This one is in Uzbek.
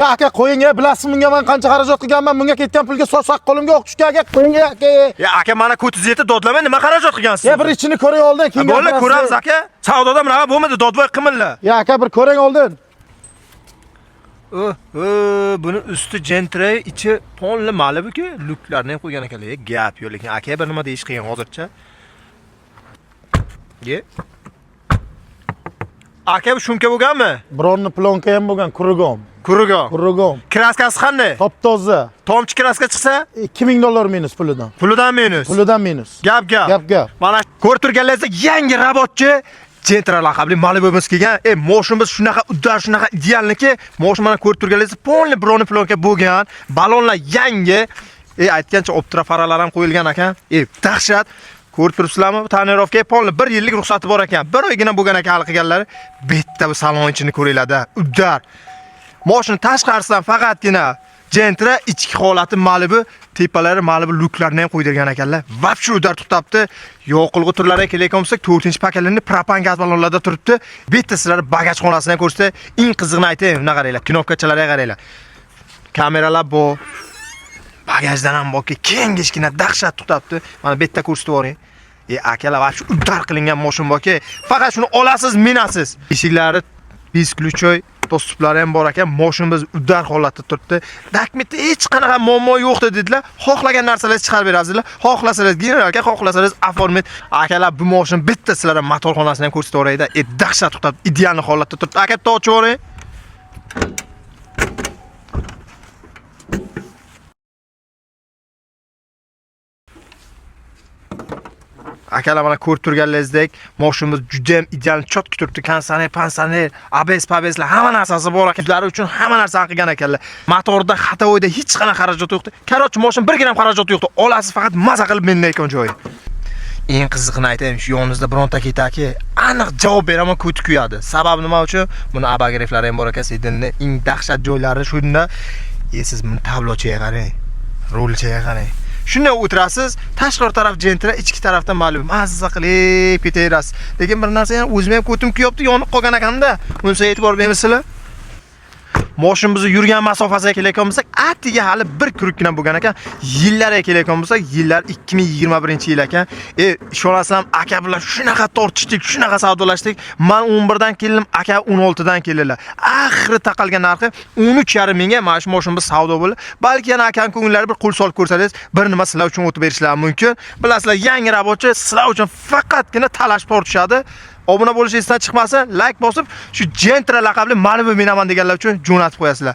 Aka qo'ying, bilasizmi bunga men qancha xarajat qilganman, bunga ketgan pulga so'sak qo'limga o'q tushgan aka, qo'ying aka. Aka mana 407 dodlamay nima xarajat qilgansiz? Bir ichini ko'ring oldin, keyin bo'ldi, ko'ramiz aka. Savdoda bunaqa bo'lmadi, dodvoy qimilla. Aka bir ko'ring oldin. Buni usti Gentra, ichi polni Malibu-ku, luklarni ham qo'ygan ekanlar. Gap yo'q, lekin aka bir nima deyish qiyin hozircha. Aka bu shumka bo'lganmi? Bronni plonka ham bo'lgan, kurugom. Kurugom. Kraskasi qanday? Top-toza. Tomchi kraska chiqsa $2000 minus pulidan. Pulidan minus. Pulidan minus. Gap. Mana ko'rib turganlaringizda yangi robotchi Gentra laqabli Malibu'miz kelgan. Moshinimiz shunaqa uddar, shunaqa idealniki, moshin mana ko'rib turganlaringizda polni bronni plonka bo'lgan, balonlar yangi. Aytgancha optra faralar ham qo'yilgan ekan. Dahshat. Ko'rib turibsizlarmi? Tonirovga polni 1 yillik ruxsati bor ekan. 1 oygina bo'lgan ekan hal qilganlar. Bitta bu salon ichini ko'ringlar-da. Uddar. Mashina tashqarisidan faqatgina Gentra, ichki holati Malibu, tepalari Malibu luklarni ham qo'ydirgan ekanlar. Vobshe udar tutibdi. Yoqilg'i turlariga kelayotgan bo'lsak, 4-paketlarining propan gaz ballonlarda turibdi. Bitta sizlar bagaj xonasini ko'rsatsa, eng qizig'ini aytaymi, buna qaranglar, knopkachalarga qaranglar. Kameralar bor. Bagajdan ham borki, kengishgina dahshat tutibdi. Mana bitta ko'rsatib yuboring. Akalar vobshe udar qilingan mashina borki, faqat shuni olasiz, minasiz. Eshiklari biz ключой dostuplar ham bor ekan, mashinamiz udar holatda turibdi. Dokumentda hech qanaqa muammo yo'q dedilar. Xohlagan narsalaringizni chiqarib berasizlar. Xohlasangiz generalga, xohlasangiz oformit. Akalar bu mashina bitta sizlarga motor xonasini ham ko'rsatib o'rayda. Dahshat tutibdi, ideal holatda turibdi. Aka ochib o'ring. Akalar mana ko'rib turganlaringizdek, mashinamiz juda ham ideal chotki turibdi. Pansaner, ABS-pabeslar hamma narsasi bor ekan. Ular uchun hamma narsani qilgan ekanlar. Motorda, xatovoyda hech qanaqa xarajat yo'qdi. Qarochi mashin 1 gram xarajat yo'qdi. Olasiz faqat maza qilib menlayotgan joyi. Eng qizig'ini aytayim, shu yoningizda bironta ketaki, aniq javob beraman, ko'ti kuyadi. Sababi nima uchun? Buni abagireflari ham bor ekan, sedinni eng dahshat joylari shunda. Siz buni tablochiga qarang. Rolchiga qarang. Shunday o'tirasiz, tashqari taraf Gentra, ichki tarafdan Malibu. Mazza qilib ketaverasiz. Lekin bir narsa ham o'zim ham ko'tim kuyapti, yonib qolgan ekanda. Bunisiga e'tibor bermaysizlar? Mashinamizni yurgan masofasiga kelayotgan bo'lsak, atiga hali bir kurukgina bo'lgan ekan. Yillarga kelayotgan bo'lsak, yillar 2021-yil ekan. Ishonasizlarmi, aka bilan shunaqa tortishdik, shunaqa savdolashdik. Men 11 dan keldim, aka 16 dan keldilar. Oxiri taqalgan narxi 13,5 mingga mana shu mashinamiz savdo bo'ldi. Balki yana akaning ko'ngillari bir qo'l solib ko'rsangiz, bir nima sizlar uchun o'tib berishlari mumkin. Bilasizlar, yangi robotchi sizlar uchun faqatgina talash tortishadi. Obuna bo'lish esdan chiqmasa, like bosib, shu Gentra laqabli Malibu minaman deganlar uchun jo'natib qo'yasizlar.